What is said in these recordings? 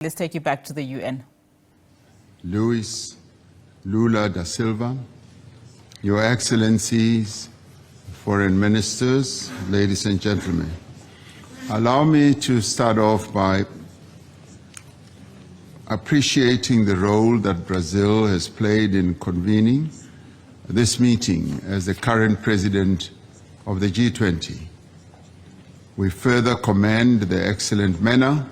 Let's take you back to the UN. Luis Lula da Silva, Your Excellencies, Foreign Ministers, ladies and gentlemen, allow me to start off by appreciating the role that Brazil has played in convening this meeting as the current president of the G20. We further commend the excellent manner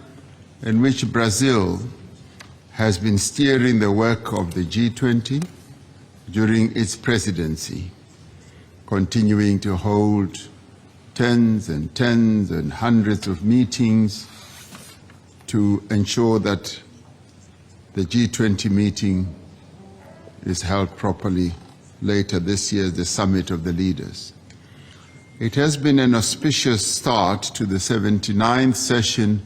in which Brazil has been steering the work of the G20 during its presidency, continuing to hold tens and hundreds of meetings to ensure that the G20 meeting is held properly later this year, the summit of the leaders. It has been an auspicious start to the 79th session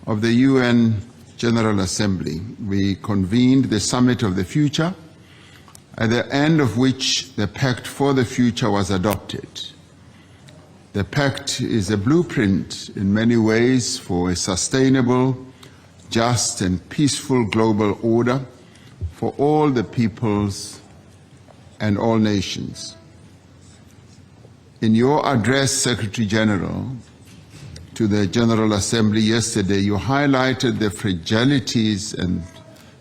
of the UN General Assembly. We convened the Summit of the Future, at the end of which the Pact for the Future was adopted. The Pact is a blueprint in many ways for a sustainable, just and peaceful global order for all the peoples and all nations. In your address, Secretary General, to the General Assembly yesterday, you highlighted the fragilities and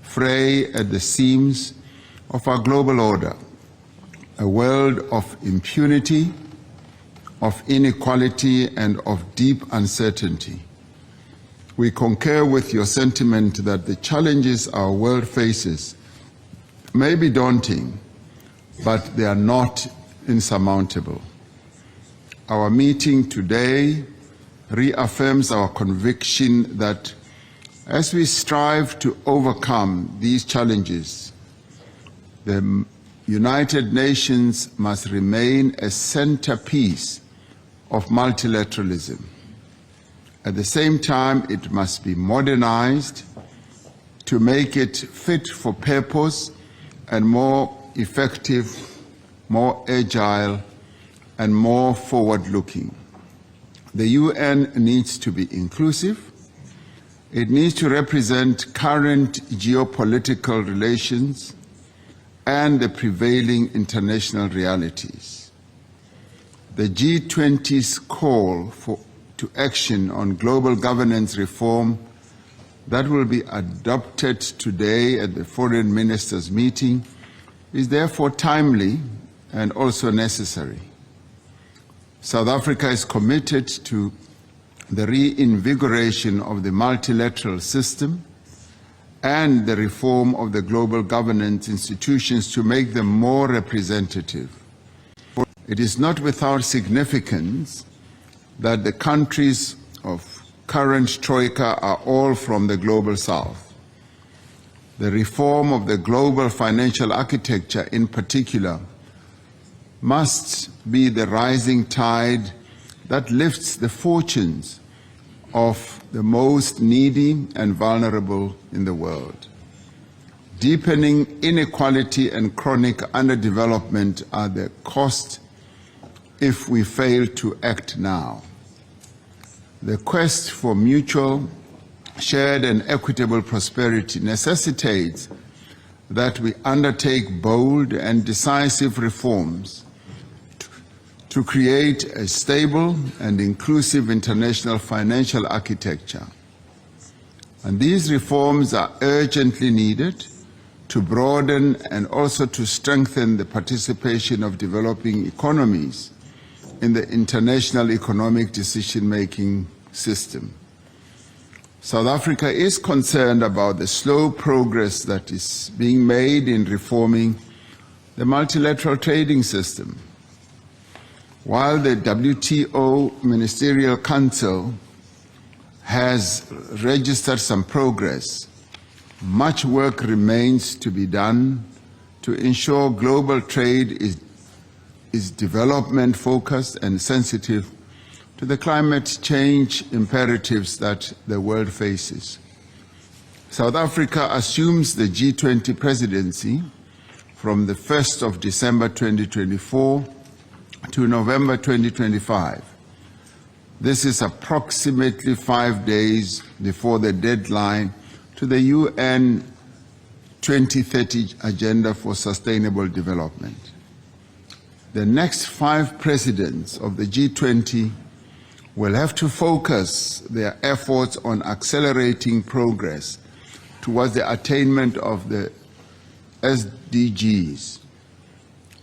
fray at the seams of our global order, a world of impunity, of inequality, and of deep uncertainty. We concur with your sentiment that the challenges our world faces may be daunting, but they are not insurmountable. Our meeting today reaffirms our conviction that as we strive to overcome these challenges, the United Nations must remain a centerpiece of multilateralism. At the same time, it must be modernized to make it fit for purpose and more effective, more agile, and more forward-looking. The UN needs to be inclusive. It needs to represent current geopolitical relations and the prevailing international realities. The G20's call to action on global governance reform that will be adopted today at the Foreign Ministers' meeting is therefore timely and also necessary. South Africa is committed to the reinvigoration of the multilateral system and the reform of the global governance institutions to make them more representative. It is not without significance that the countries of current Troika are all from the Global South. The reform of the global financial architecture in particular must be the rising tide that lifts the fortunes of the most needy and vulnerable in the world. Deepening inequality and chronic underdevelopment are the cost if we fail to act now. The quest for mutual, shared and equitable prosperity necessitates that we undertake bold and decisive reforms to create a stable and inclusive international financial architecture. And these reforms are urgently needed to broaden and also to strengthen the participation of developing economies in the international economic decision-making system. South Africa is concerned about the slow progress that is being made in reforming the multilateral trading system. While the WTO Ministerial Council has registered some progress, much work remains to be done to ensure global trade is development-focused and sensitive to the climate change imperatives that the world faces. South Africa assumes the G20 presidency from the 1st of December 2024 to November 2025. This is approximately 5 days before the deadline to the UN 2030 Agenda for Sustainable Development. The next 5 presidents of the G20 will have to focus their efforts on accelerating progress towards the attainment of the SDGs.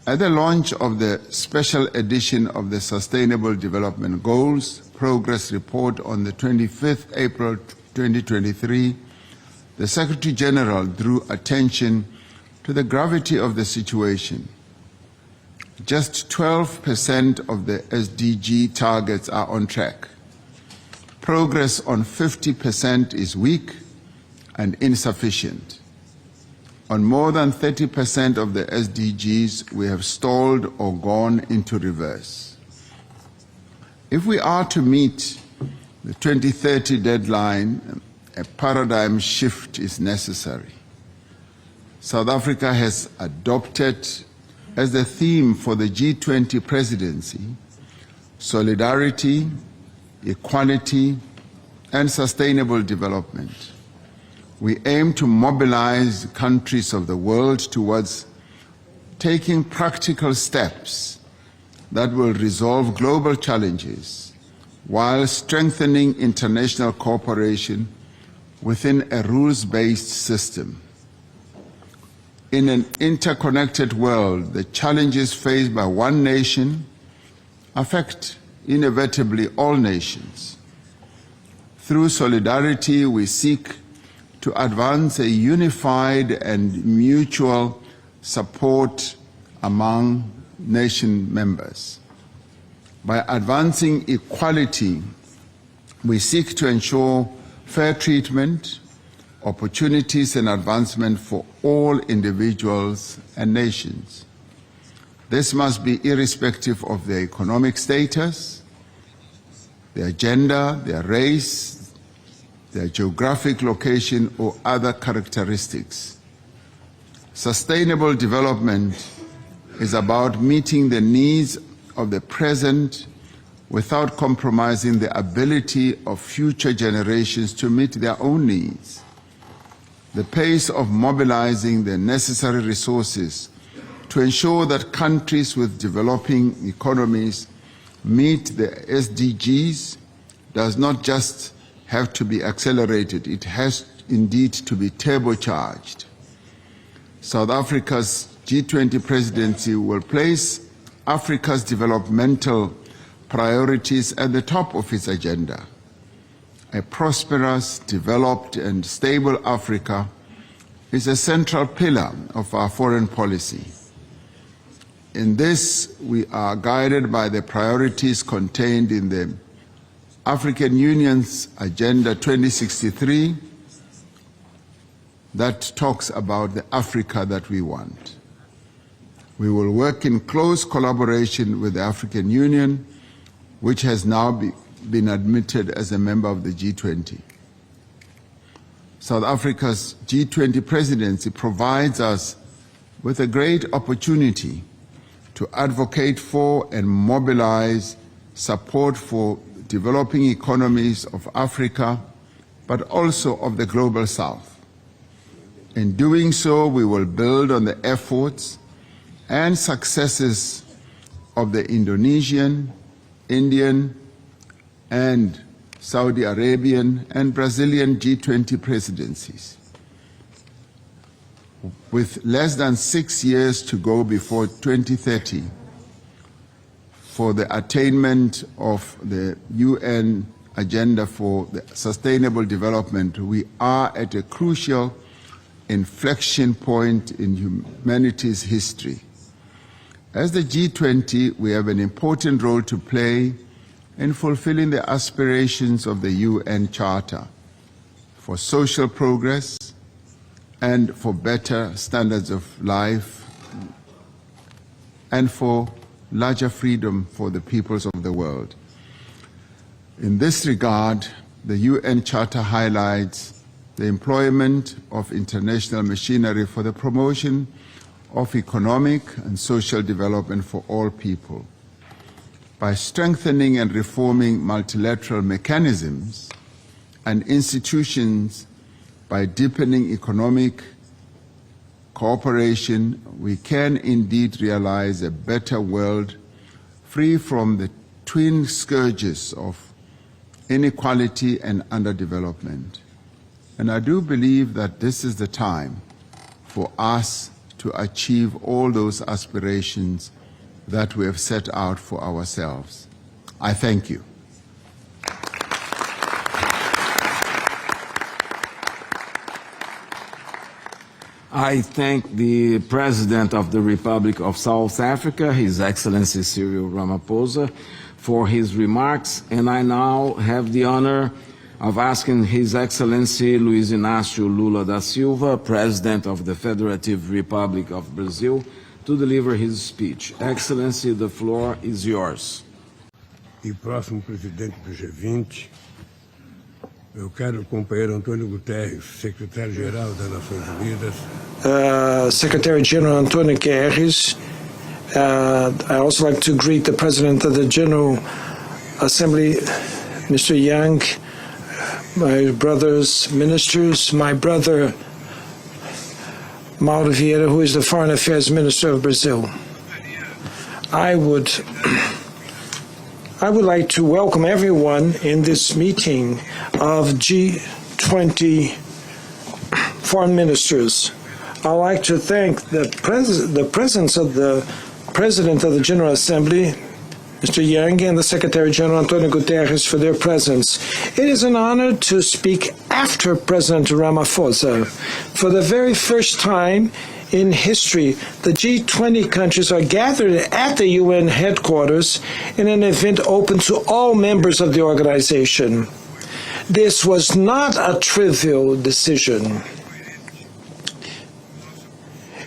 At the launch of the special edition of the Sustainable Development Goals Progress Report on the 25th April 2023, the Secretary General drew attention to the gravity of the situation. Just 12% of the SDG targets are on track. Progress on 50% is weak and insufficient. On more than 30% of the SDGs, we have stalled or gone into reverse. If we are to meet the 2030 deadline, a paradigm shift is necessary. South Africa has adopted as the theme for the G20 presidency, solidarity, equality, and sustainable development. We aim to mobilize countries of the world towards taking practical steps that will resolve global challenges while strengthening international cooperation within a rules-based system. In an interconnected world, the challenges faced by one nation affect inevitably all nations. Through solidarity, we seek to advance a unified and mutual support among nation members. By advancing equality, we seek to ensure fair treatment, opportunities and advancement for all individuals and nations. This must be irrespective of their economic status, their gender, their race, their geographic location, or other characteristics. Sustainable development is about meeting the needs of the present without compromising the ability of future generations to meet their own needs. The pace of mobilizing the necessary resources to ensure that countries with developing economies meet the SDGs does not just have to be accelerated, it has indeed to be turbocharged. South Africa's G20 presidency will place Africa's developmental priorities at the top of its agenda. A prosperous, developed, and stable Africa is a central pillar of our foreign policy. In this, we are guided by the priorities contained in the African Union's Agenda 2063 that talks about the Africa that we want. We will work in close collaboration with the African Union, which has now been admitted as a member of the G20. South Africa's G20 presidency provides us with a great opportunity to advocate for and mobilize support for developing economies of Africa, but also of the Global South. In doing so, we will build on the efforts and successes of the Indonesian, Indian, and Saudi Arabian and Brazilian G20 presidencies. With less than 6 years to go before 2030 for the attainment of the UN Agenda for the Sustainable Development, we are at a crucial inflection point in humanity's history. As the G20, we have an important role to play in fulfilling the aspirations of the UN Charter for social progress and for better standards of life and for larger freedom for the peoples of the world. In this regard, the UN Charter highlights the employment of international machinery for the promotion of economic and social development for all people. By strengthening and reforming multilateral mechanisms and institutions, by deepening economic cooperation, we can indeed realize a better world free from the twin scourges of inequality and underdevelopment. And I do believe that this is the time for us to achieve all those aspirations that we have set out for ourselves. I thank you. I thank the President of the Republic of South Africa, His Excellency Cyril Ramaphosa, for his remarks, and I now have the honor of asking His Excellency Luiz Inácio Lula da Silva, President of the Federative Republic of Brazil, to deliver his speech. Excellency, the floor is yours. E próximo presidente do G20, meu caro companheiro Antônio Guterres, secretário-geral das Nações Unidas. Secretary-General Antonio Guterres. I also like to greet the President of the General Assembly, Mr. Yang, my brothers, ministers, my brother, Mauro Vieira, who is the Foreign Affairs Minister of Brazil. I would like to welcome everyone in this meeting of G20 foreign ministers. I'd like to thank the presence of the President of the General Assembly, Mr. Yang, and the Secretary-General Antonio Guterres for their presence. It is an honor to speak after President Ramaphosa. For the very first time in history, the G20 countries are gathered at the UN headquarters in an event open to all members of the organization. This was not a trivial decision.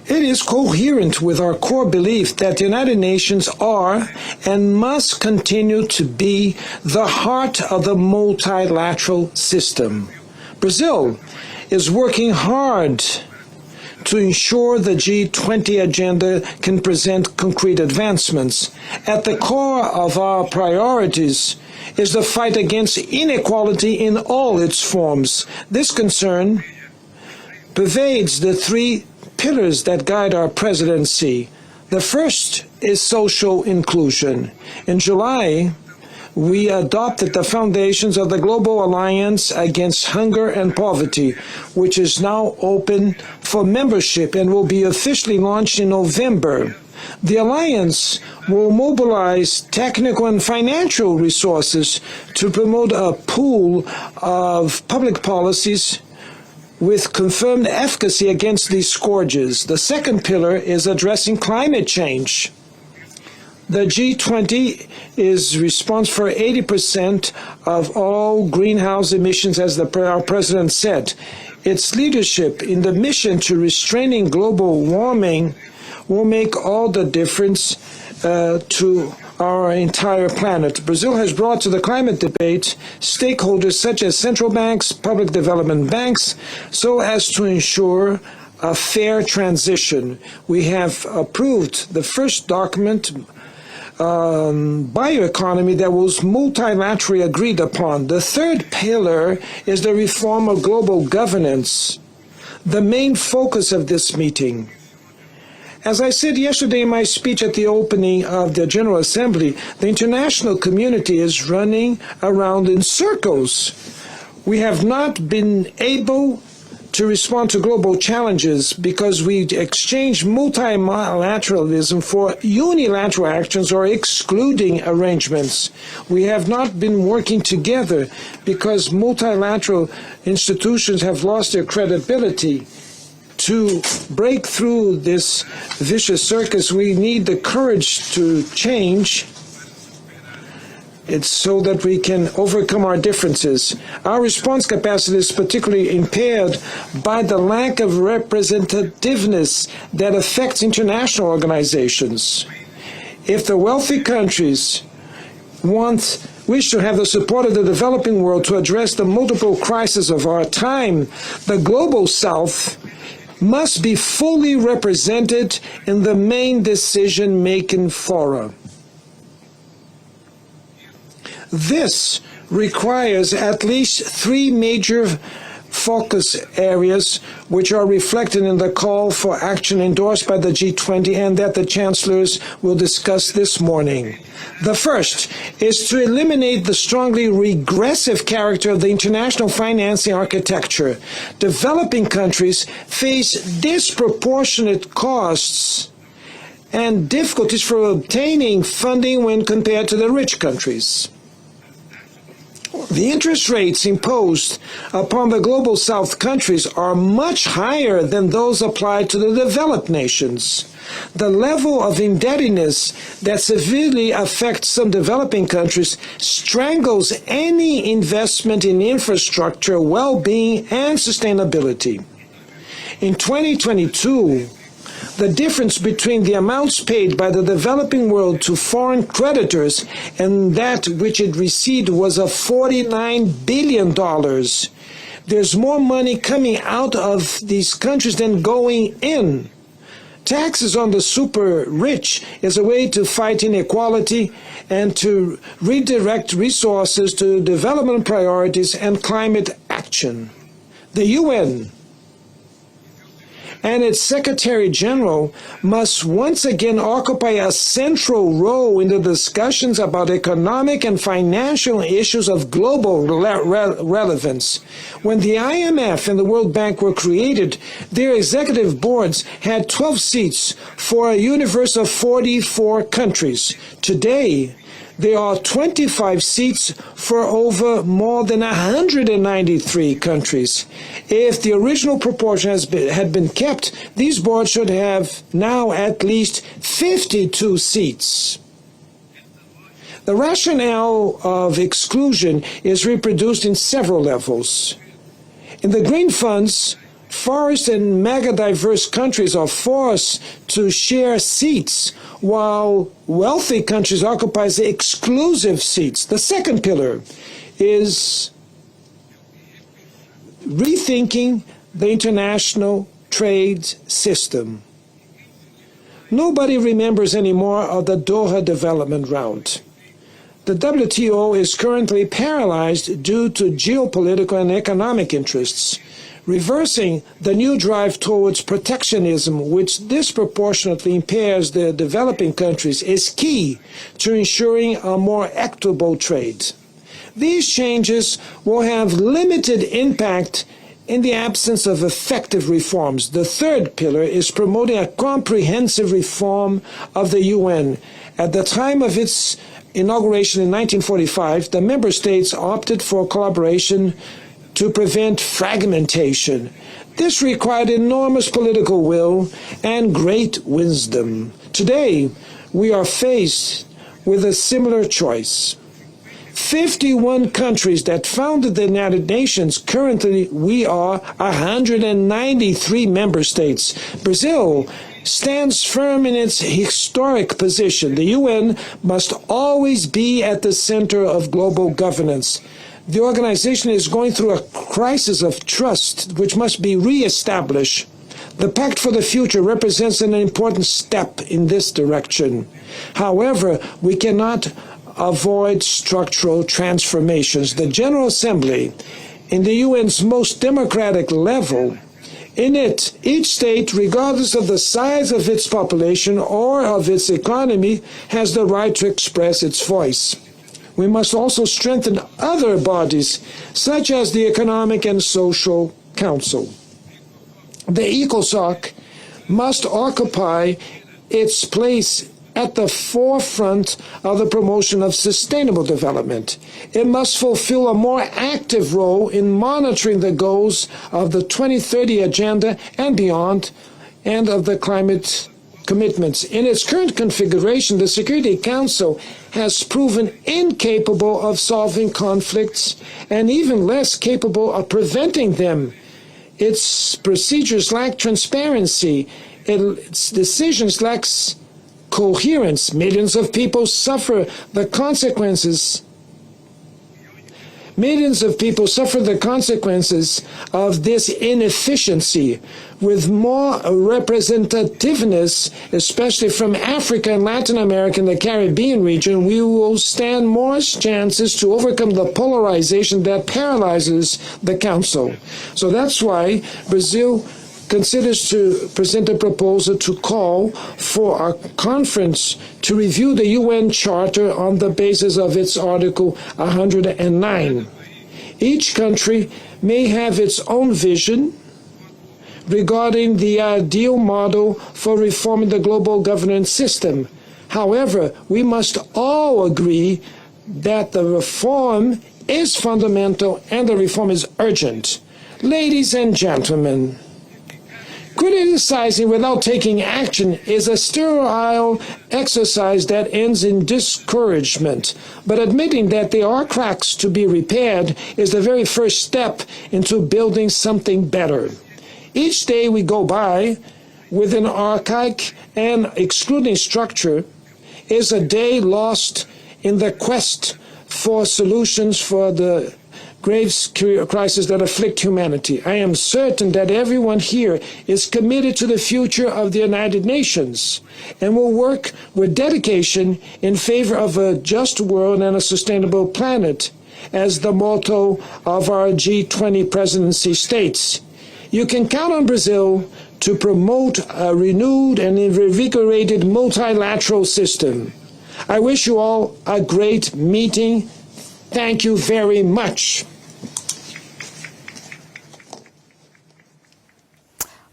It is coherent with our core belief that the United Nations are and must continue to be the heart of the multilateral system. Brazil is working hard to ensure the G20 agenda can present concrete advancements. At the core of our priorities is the fight against inequality in all its forms. This concern pervades the three pillars that guide our presidency. The first is social inclusion. In July, we adopted the foundations of the Global Alliance Against Hunger and Poverty, which is now open for membership and will be officially launched in November. The Alliance will mobilize technical and financial resources to promote a pool of public policies with confirmed efficacy against these scourges. The second pillar is addressing climate change. The G20 is responsible for 80% of all greenhouse emissions, as our president said. Its leadership in the mission to restraining global warming will make all the difference to our entire planet. Brazil has brought to the climate debate stakeholders such as central banks, public development banks, so as to ensure a fair transition. We have approved the first document, bioeconomy, that was multilaterally agreed upon. The third pillar is the reform of global governance, the main focus of this meeting. As I said yesterday in my speech at the opening of the General Assembly, the international community is running around in circles. We have not been able to respond to global challenges because we exchange multilateralism for unilateral actions or excluding arrangements. We have not been working together because multilateral institutions have lost their credibility. To break through this vicious circus, we need the courage to change. It's so that we can overcome our differences. Our response capacity is particularly impaired by the lack of representativeness that affects international organizations. If the wealthy countries wish to have the support of the developing world to address the multiple crises of our time, the global South must be fully represented in the main decision-making fora. This requires at least three major focus areas which are reflected in the call for action endorsed by the G20 and that the chancellors will discuss this morning. The first is to eliminate the strongly regressive character of the international financing architecture. Developing countries face disproportionate costs and difficulties for obtaining funding when compared to the rich countries. The interest rates imposed upon the global south countries are much higher than those applied to the developed nations. The level of indebtedness that severely affects some developing countries strangles any investment in infrastructure, well-being, and sustainability. In 2022, the difference between the amounts paid by the developing world to foreign creditors and that which it received was of $49 billion. There's more money coming out of these countries than going in. Taxes on the super rich is a way to fight inequality and to redirect resources to development priorities and climate action. The UN and its Secretary General must once again occupy a central role in the discussions about economic and financial issues of global relevance. When the IMF and the World Bank were created, their executive boards had 12 seats for a universe of 44 countries. Today, there are 25 seats for over more than 193 countries. If the original proportion had been kept, these boards should have now at least 52 seats. The rationale of exclusion is reproduced in several levels. In the green funds, forest and mega-diverse countries are forced to share seats, while wealthy countries occupy the exclusive seats. The second pillar is rethinking the international trade system. Nobody remembers anymore of the Doha development round. The WTO is currently paralyzed due to geopolitical and economic interests. Reversing the new drive towards protectionism, which disproportionately impairs the developing countries, is key to ensuring a more equitable trade. These changes will have limited impact in the absence of effective reforms. The third pillar is promoting a comprehensive reform of the UN. At the time of its inauguration in 1945, the member states opted for collaboration to prevent fragmentation. This required enormous political will and great wisdom. Today, we are faced with a similar choice. 51 countries that founded the United Nations. Currently, we are 193 member states. Brazil stands firm in its historic position. The UN must always be at the center of global governance. The organization is going through a crisis of trust, which must be reestablished. The Pact for the Future represents an important step in this direction. However, we cannot avoid structural transformations. The General Assembly, in the UN's most democratic level, in it, each state, regardless of the size of its population or of its economy, has the right to express its voice. We must also strengthen other bodies, such as the Economic and Social Council. The ECOSOC must occupy its place at the forefront of the promotion of sustainable development. It must fulfill a more active role in monitoring the goals of the 2030 Agenda and beyond, and of the climate commitments. In its current configuration, the Security Council has proven incapable of solving conflicts and even less capable of preventing them. Its procedures lack transparency. Its decisions lack coherence. Millions of people suffer the consequences. Millions of people suffer the consequences of this inefficiency. With more representativeness, especially from Africa and Latin America and the Caribbean region, we will stand more chances to overcome the polarization that paralyzes the Council. So that's why Brazil considers to present a proposal to call for a conference to review the UN Charter on the basis of its Article 109. Each country may have its own vision regarding the ideal model for reforming the global governance system. However, we must all agree that the reform is fundamental and the reform is urgent. Ladies and gentlemen, criticizing without taking action is a sterile exercise that ends in discouragement. But admitting that there are cracks to be repaired is the very first step into building something better. Each day we go by with an archaic and excluding structure is a day lost in the quest for solutions for the grave crisis that afflict humanity. I am certain that everyone here is committed to the future of the United Nations and will work with dedication in favor of a just world and a sustainable planet, as the motto of our G20 presidency states. You can count on Brazil to promote a renewed and invigorated multilateral system. I wish you all a great meeting. Thank you very much.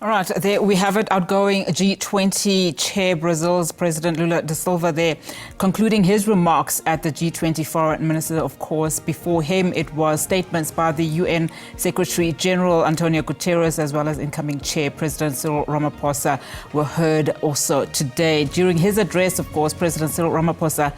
All right, there we have it. Outgoing G20 chair, Brazil's President Lula da Silva there, concluding his remarks at the G20 foreign minister. Of course, before him, it was statements by the UN Secretary General Antonio Guterres, as well as incoming chair, President Cyril Ramaphosa, were heard also today. During his address, of course, President Cyril Ramaphosa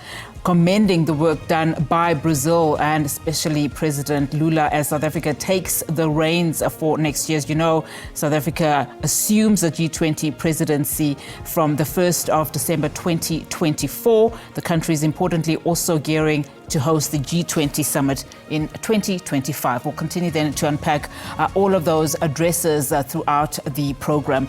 commending the work done by Brazil and especially President Lula as South Africa takes the reins for next year. As you know, South Africa assumes the G20 presidency from the 1st of December 2024. The country is importantly also gearing to host the G20 summit in 2025. We'll continue then to unpack all of those addresses throughout the program.